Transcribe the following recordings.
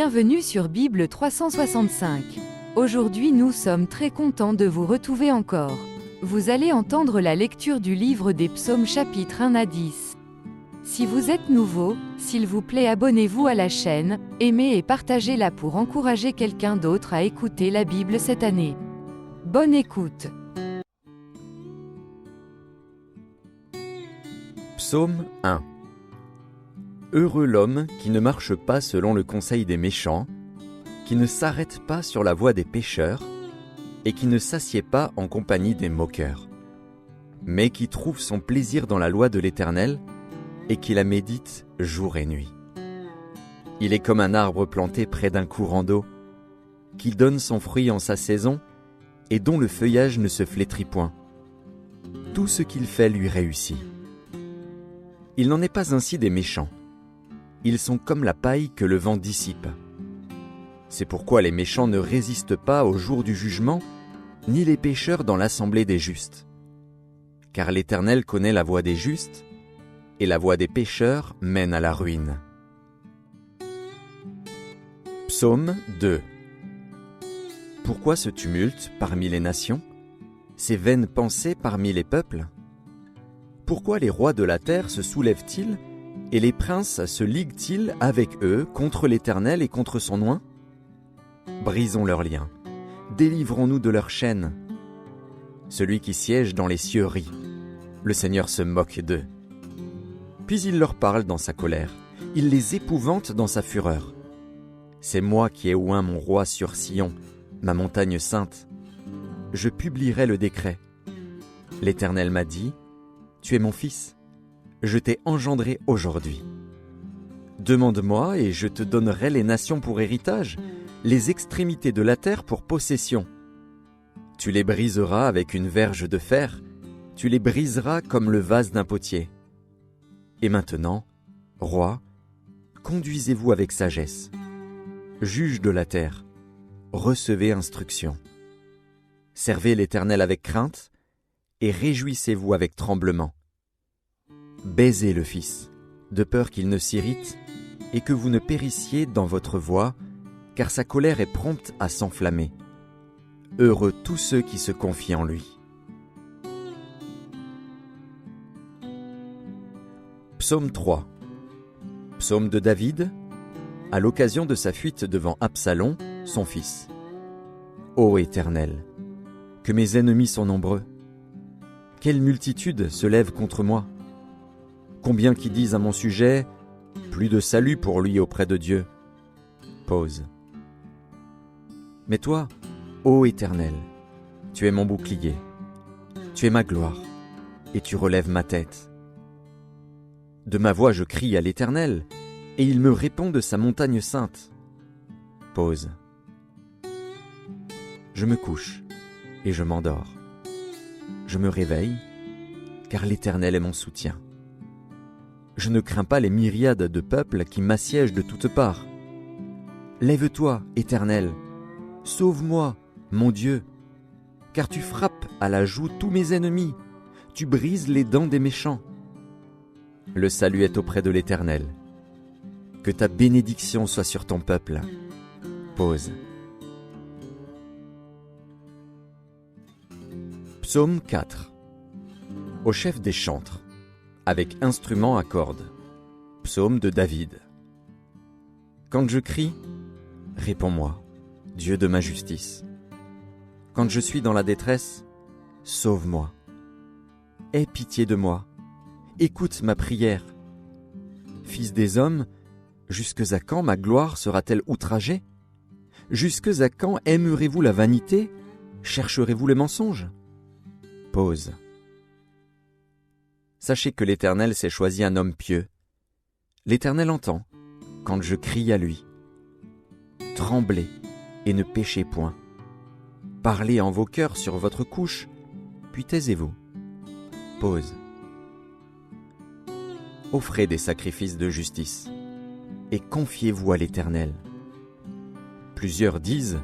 Bienvenue sur Bible 365. Aujourd'hui nous sommes très contents de vous retrouver encore. Vous allez entendre la lecture du livre des Psaumes chapitre 1 à 10. Si vous êtes nouveau, s'il vous plaît abonnez-vous à la chaîne, aimez et partagez-la pour encourager quelqu'un d'autre à écouter la Bible cette année. Bonne écoute. Psaume 1. Heureux l'homme qui ne marche pas selon le conseil des méchants, qui ne s'arrête pas sur la voie des pécheurs, et qui ne s'assied pas en compagnie des moqueurs, mais qui trouve son plaisir dans la loi de l'Éternel, et qui la médite jour et nuit. Il est comme un arbre planté près d'un courant d'eau, qui donne son fruit en sa saison, et dont le feuillage ne se flétrit point. Tout ce qu'il fait lui réussit. Il n'en est pas ainsi des méchants. Ils sont comme la paille que le vent dissipe. C'est pourquoi les méchants ne résistent pas au jour du jugement, ni les pécheurs dans l'assemblée des justes. Car l'Éternel connaît la voie des justes, et la voie des pécheurs mène à la ruine. Psaume 2. Pourquoi ce tumulte parmi les nations, ces vaines pensées parmi les peuples? Pourquoi les rois de la terre se soulèvent-ils, et les princes se liguent-ils avec eux contre l'Éternel et contre son oint? Brisons leurs liens, délivrons-nous de leurs chaînes. Celui qui siège dans les cieux rit, le Seigneur se moque d'eux. Puis il leur parle dans sa colère, il les épouvante dans sa fureur. C'est moi qui ai oint mon roi sur Sion, ma montagne sainte. Je publierai le décret. L'Éternel m'a dit, tu es mon fils, je t'ai engendré aujourd'hui. Demande-moi et je te donnerai les nations pour héritage, les extrémités de la terre pour possession. Tu les briseras avec une verge de fer, tu les briseras comme le vase d'un potier. Et maintenant, roi, conduisez-vous avec sagesse. Juge de la terre, recevez instruction. Servez l'Éternel avec crainte et réjouissez-vous avec tremblement. Baisez le Fils, de peur qu'il ne s'irrite et que vous ne périssiez dans votre voie, car sa colère est prompte à s'enflammer. Heureux tous ceux qui se confient en lui. Psaume 3. Psaume de David, à l'occasion de sa fuite devant Absalom, son fils. Ô Éternel, que mes ennemis sont nombreux. Quelle multitude se lève contre moi. Combien qui disent à mon sujet, plus de salut pour lui auprès de Dieu. Pause. Mais toi, ô Éternel, tu es mon bouclier, tu es ma gloire, et tu relèves ma tête. De ma voix je crie à l'Éternel, et il me répond de sa montagne sainte. Pause. Je me couche, et je m'endors. Je me réveille, car l'Éternel est mon soutien. Je ne crains pas les myriades de peuples qui m'assiègent de toutes parts. Lève-toi, Éternel, sauve-moi, mon Dieu, car tu frappes à la joue tous mes ennemis, tu brises les dents des méchants. Le salut est auprès de l'Éternel. Que ta bénédiction soit sur ton peuple. Pause. Psaume 4. Au chef des chantres, avec instrument à cordes. Psaume de David. Quand je crie, réponds-moi, Dieu de ma justice. Quand je suis dans la détresse, sauve-moi. Aie pitié de moi. Écoute ma prière. Fils des hommes, jusque à quand ma gloire sera-t-elle outragée? Jusque à quand aimerez-vous la vanité? Chercherez-vous le mensonge? Pause. Sachez que l'Éternel s'est choisi un homme pieux. L'Éternel entend quand je crie à lui. Tremblez et ne péchez point. Parlez en vos cœurs sur votre couche, puis taisez-vous. Pause. Offrez des sacrifices de justice et confiez-vous à l'Éternel. Plusieurs disent,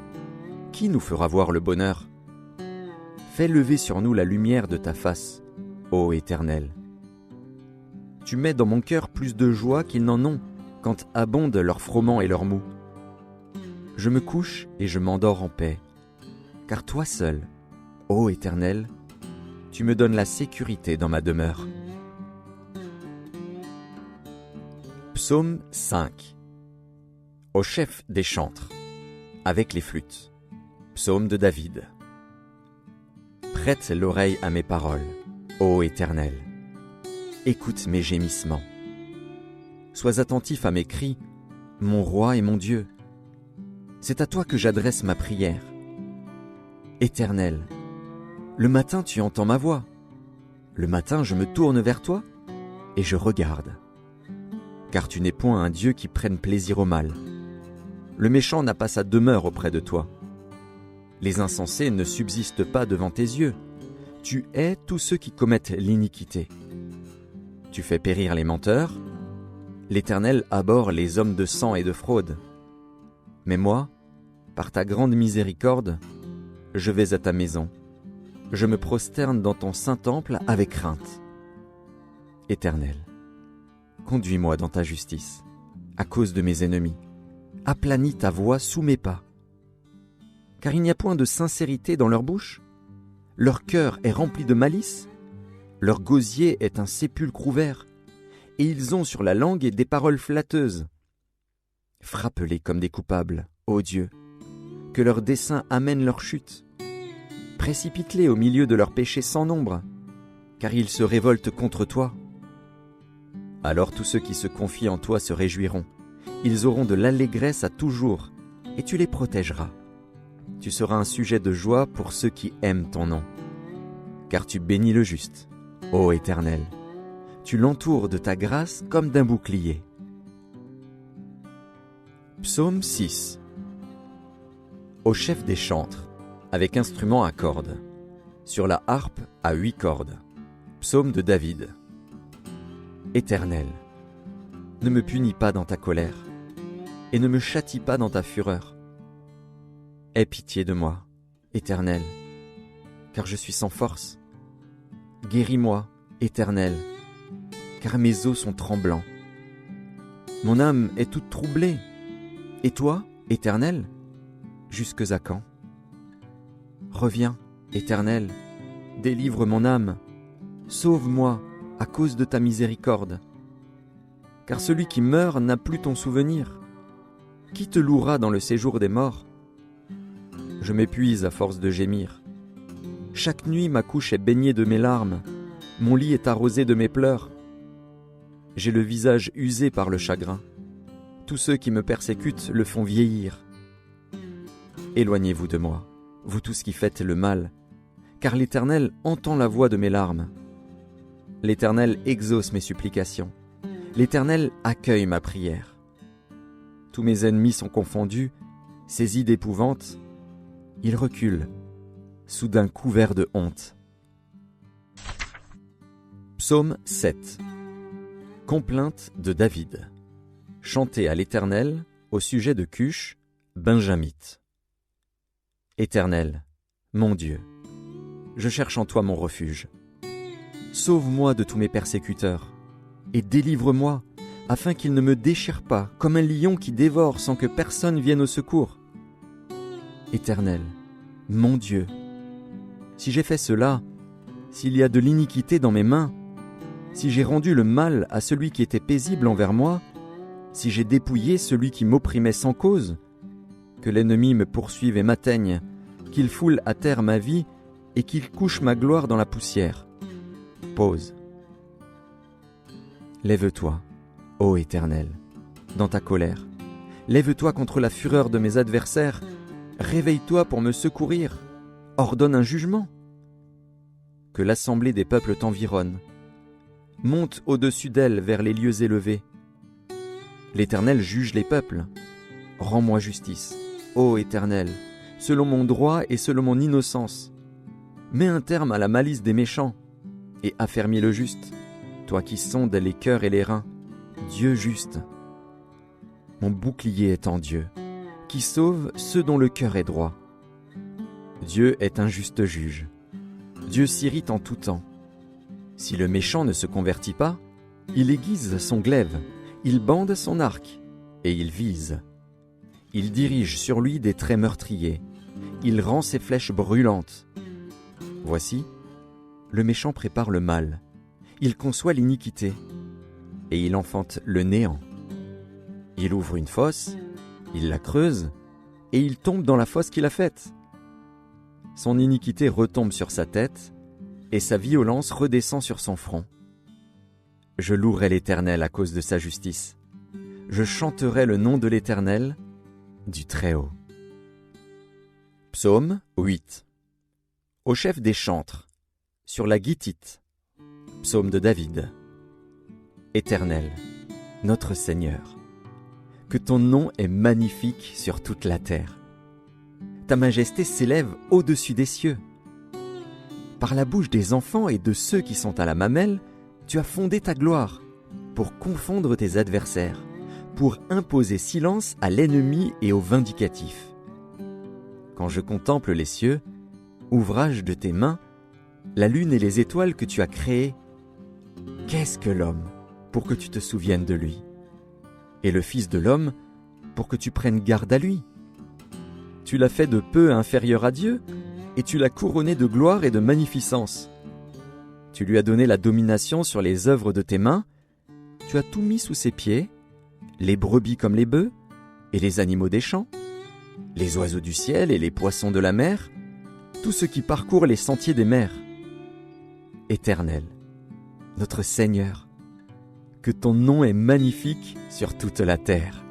qui nous fera voir le bonheur? Fais lever sur nous la lumière de ta face, ô Éternel. Tu mets dans mon cœur plus de joie qu'ils n'en ont quand abondent leur froment et leur mou. Je me couche et je m'endors en paix, car toi seul, ô Éternel, tu me donnes la sécurité dans ma demeure. Psaume 5. Au chef des chantres, avec les flûtes. Psaume de David. Prête l'oreille à mes paroles, ô Éternel. Écoute mes gémissements. Sois attentif à mes cris, mon roi et mon Dieu. C'est à toi que j'adresse ma prière. Éternel, le matin tu entends ma voix. Le matin je me tourne vers toi et je regarde. Car tu n'es point un Dieu qui prenne plaisir au mal. Le méchant n'a pas sa demeure auprès de toi. Les insensés ne subsistent pas devant tes yeux. Tu hais tous ceux qui commettent l'iniquité. Tu fais périr les menteurs. L'Éternel abhorre les hommes de sang et de fraude. Mais moi, par ta grande miséricorde, je vais à ta maison. Je me prosterne dans ton saint temple avec crainte. Éternel, conduis-moi dans ta justice, à cause de mes ennemis. Aplanis ta voix sous mes pas. Car il n'y a point de sincérité dans leur bouche. Leur cœur est rempli de malice. Leur gosier est un sépulcre ouvert. Et ils ont sur la langue des paroles flatteuses. Frappe-les comme des coupables, ô Dieu, que leurs desseins amènent leur chute. Précipite-les au milieu de leurs péchés sans nombre, car ils se révoltent contre toi. Alors tous ceux qui se confient en toi se réjouiront. Ils auront de l'allégresse à toujours, et tu les protégeras. Tu seras un sujet de joie pour ceux qui aiment ton nom. Car tu bénis le juste, ô Éternel. Tu l'entoures de ta grâce comme d'un bouclier. Psaume 6. Au chef des chantres, avec instrument à cordes, sur la harpe à 8 cordes. Psaume de David. Éternel, ne me punis pas dans ta colère, et ne me châtie pas dans ta fureur. Aie pitié de moi, Éternel, car je suis sans force. Guéris-moi, Éternel, car mes os sont tremblants. Mon âme est toute troublée. Et toi, Éternel, jusques à quand? Reviens, Éternel, délivre mon âme. Sauve-moi à cause de ta miséricorde. Car celui qui meurt n'a plus ton souvenir. Qui te louera dans le séjour des morts? Je m'épuise à force de gémir. Chaque nuit ma couche est baignée de mes larmes. Mon lit est arrosé de mes pleurs. J'ai le visage usé par le chagrin. Tous ceux qui me persécutent le font vieillir. Éloignez-vous de moi, vous tous qui faites le mal, car l'Éternel entend la voix de mes larmes. L'Éternel exauce mes supplications. L'Éternel accueille ma prière. Tous mes ennemis sont confondus, saisis d'épouvante. Ils reculent, soudain couverts de honte. Psaume 7. Complainte de David. Chantée à l'Éternel au sujet de Cush, benjamite. Éternel, mon Dieu, je cherche en toi mon refuge. Sauve-moi de tous mes persécuteurs et délivre-moi afin qu'ils ne me déchirent pas comme un lion qui dévore sans que personne vienne au secours. Éternel, mon Dieu, si j'ai fait cela, s'il y a de l'iniquité dans mes mains, si j'ai rendu le mal à celui qui était paisible envers moi, si j'ai dépouillé celui qui m'opprimait sans cause, que l'ennemi me poursuive et m'atteigne, qu'il foule à terre ma vie et qu'il couche ma gloire dans la poussière. Pause. Lève-toi, ô Éternel, dans ta colère. Lève-toi contre la fureur de mes adversaires. Réveille-toi pour me secourir. Ordonne un jugement. Que l'assemblée des peuples t'environne. Monte au-dessus d'elle vers les lieux élevés. L'Éternel juge les peuples. Rends-moi justice, ô Éternel, selon mon droit et selon mon innocence. Mets un terme à la malice des méchants et affermis le juste, toi qui sondes les cœurs et les reins, Dieu juste. Mon bouclier est en Dieu, qui sauve ceux dont le cœur est droit. Dieu est un juste juge. Dieu s'irrite en tout temps. Si le méchant ne se convertit pas, il aiguise son glaive, il bande son arc, et il vise. Il dirige sur lui des traits meurtriers. Il rend ses flèches brûlantes. Voici, le méchant prépare le mal. Il conçoit l'iniquité. Et il enfante le néant. Il ouvre une fosse, il la creuse, et il tombe dans la fosse qu'il a faite. Son iniquité retombe sur sa tête, et sa violence redescend sur son front. Je louerai l'Éternel à cause de sa justice. Je chanterai le nom de l'Éternel, du Très-Haut. Psaume 8. Au chef des chantres, sur la guitite. Psaume de David. Éternel, notre Seigneur, que ton nom est magnifique sur toute la terre. Ta majesté s'élève au-dessus des cieux. Par la bouche des enfants et de ceux qui sont à la mamelle, tu as fondé ta gloire pour confondre tes adversaires, pour imposer silence à l'ennemi et au vindicatif. Quand je contemple les cieux, ouvrage de tes mains, la lune et les étoiles que tu as créées, qu'est-ce que l'homme pour que tu te souviennes de lui, et le Fils de l'homme pour que tu prennes garde à lui? Tu l'as fait de peu inférieur à Dieu, et tu l'as couronné de gloire et de magnificence. Tu lui as donné la domination sur les œuvres de tes mains, tu as tout mis sous ses pieds, les brebis comme les bœufs, et les animaux des champs, les oiseaux du ciel et les poissons de la mer, tout ce qui parcourt les sentiers des mers. Éternel, notre Seigneur, que ton nom est magnifique sur toute la terre.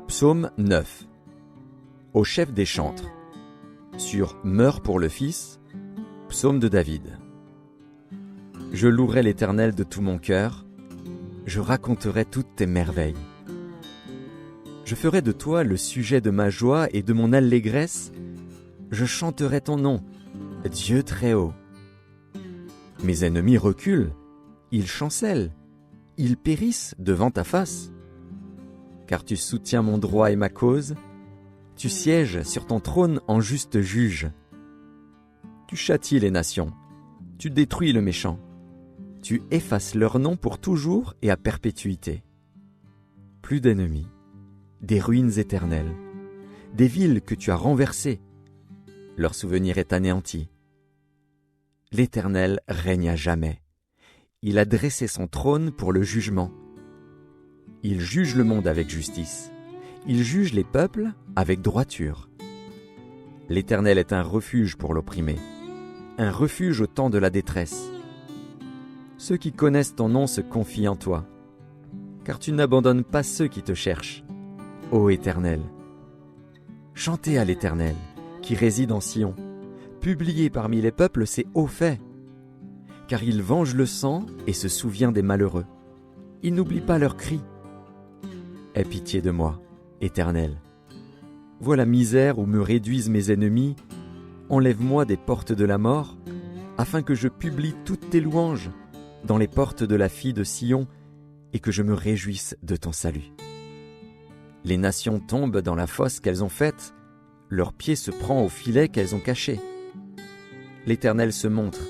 Psaume 9. Au chef des chantres, sur Meurs pour le Fils, Psaume de David. Je louerai l'Éternel de tout mon cœur, je raconterai toutes tes merveilles. Je ferai de toi le sujet de ma joie et de mon allégresse, je chanterai ton nom, Dieu très haut. Mes ennemis reculent, ils chancellent, ils périssent devant ta face. Car tu soutiens mon droit et ma cause, tu sièges sur ton trône en juste juge. Tu châties les nations, tu détruis le méchant, tu effaces leur nom pour toujours et à perpétuité. Plus d'ennemis, des ruines éternelles, des villes que tu as renversées, leur souvenir est anéanti. L'Éternel règne à jamais, il a dressé son trône pour le jugement. Il juge le monde avec justice, il juge les peuples avec droiture. L'Éternel est un refuge pour l'opprimé, un refuge au temps de la détresse. Ceux qui connaissent ton nom se confient en toi, car tu n'abandonnes pas ceux qui te cherchent, ô Éternel. Chantez à l'Éternel, qui réside en Sion, publiez parmi les peuples ses hauts faits, car il venge le sang et se souvient des malheureux. Il n'oublie pas leurs cris. Aie pitié de moi, Éternel. Vois la misère où me réduisent mes ennemis, enlève-moi des portes de la mort, afin que je publie toutes tes louanges dans les portes de la fille de Sion et que je me réjouisse de ton salut. Les nations tombent dans la fosse qu'elles ont faite, leur pied se prend au filet qu'elles ont caché. L'Éternel se montre,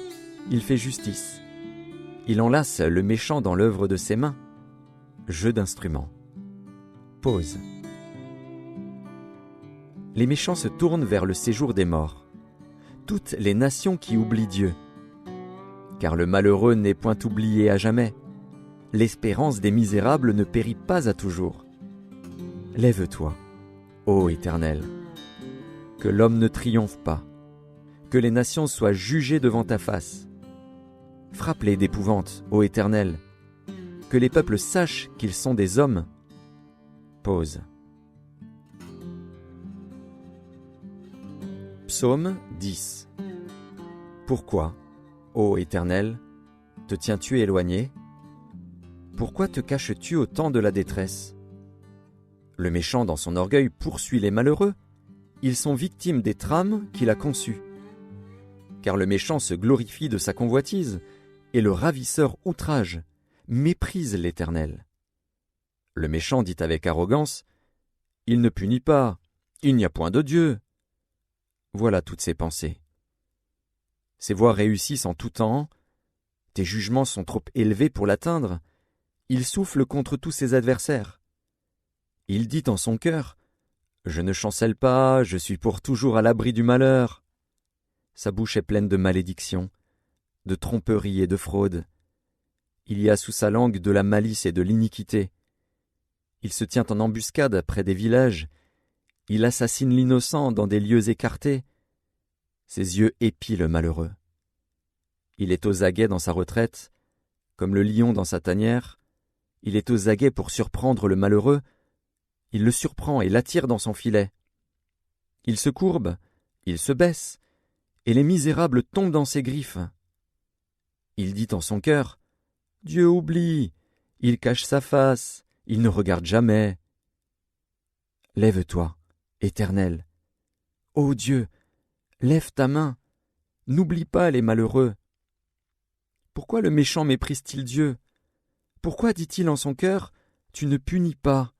il fait justice. Il enlace le méchant dans l'œuvre de ses mains. Jeu d'instruments. Pause. Les méchants se tournent vers le séjour des morts. Toutes les nations qui oublient Dieu. Car le malheureux n'est point oublié à jamais. L'espérance des misérables ne périt pas à toujours. Lève-toi, ô Éternel. Que l'homme ne triomphe pas. Que les nations soient jugées devant ta face. Frappe-les d'épouvante, ô Éternel. Que les peuples sachent qu'ils sont des hommes. Pause. Psaume 10. Pourquoi, ô Éternel, te tiens-tu éloigné? Pourquoi te caches-tu au temps de la détresse? Le méchant dans son orgueil poursuit les malheureux. Ils sont victimes des trames qu'il a conçues. Car le méchant se glorifie de sa convoitise, et le ravisseur outrage, méprise l'Éternel. Le méchant dit avec arrogance, « Il ne punit pas, il n'y a point de Dieu. » Voilà toutes ses pensées. Ses voies réussissent en tout temps, tes jugements sont trop élevés pour l'atteindre, il souffle contre tous ses adversaires. Il dit en son cœur, « Je ne chancelle pas, je suis pour toujours à l'abri du malheur. » Sa bouche est pleine de malédictions, de tromperies et de fraudes. Il y a sous sa langue de la malice et de l'iniquité. Il se tient en embuscade près des villages. Il assassine l'innocent dans des lieux écartés. Ses yeux épient le malheureux. Il est aux aguets dans sa retraite, comme le lion dans sa tanière. Il est aux aguets pour surprendre le malheureux. Il le surprend et l'attire dans son filet. Il se courbe, il se baisse, et les misérables tombent dans ses griffes. Il dit en son cœur, « Dieu oublie, il cache sa face, il ne regarde jamais. » Lève-toi, Éternel. Ô Dieu, lève ta main, n'oublie pas les malheureux. Pourquoi le méchant méprise-t-il Dieu? Pourquoi dit-il en son cœur, « Tu ne punis pas » ?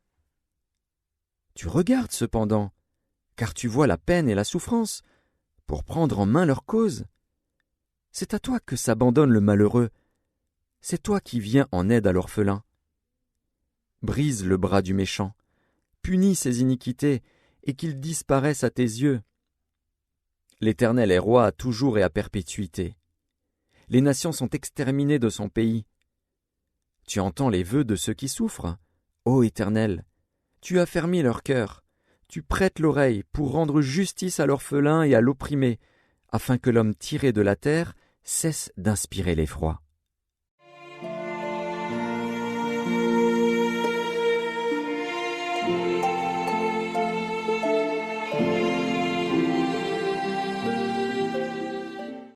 Tu regardes cependant, car tu vois la peine et la souffrance, pour prendre en main leur cause. C'est à toi que s'abandonne le malheureux, c'est toi qui viens en aide à l'orphelin. Brise le bras du méchant, punis ses iniquités, et qu'ils disparaissent à tes yeux. L'Éternel est roi à toujours et à perpétuité. Les nations sont exterminées de son pays. Tu entends les vœux de ceux qui souffrent, ô Éternel. Tu affermis leur cœur, tu prêtes l'oreille pour rendre justice à l'orphelin et à l'opprimé, afin que l'homme tiré de la terre cesse d'inspirer l'effroi.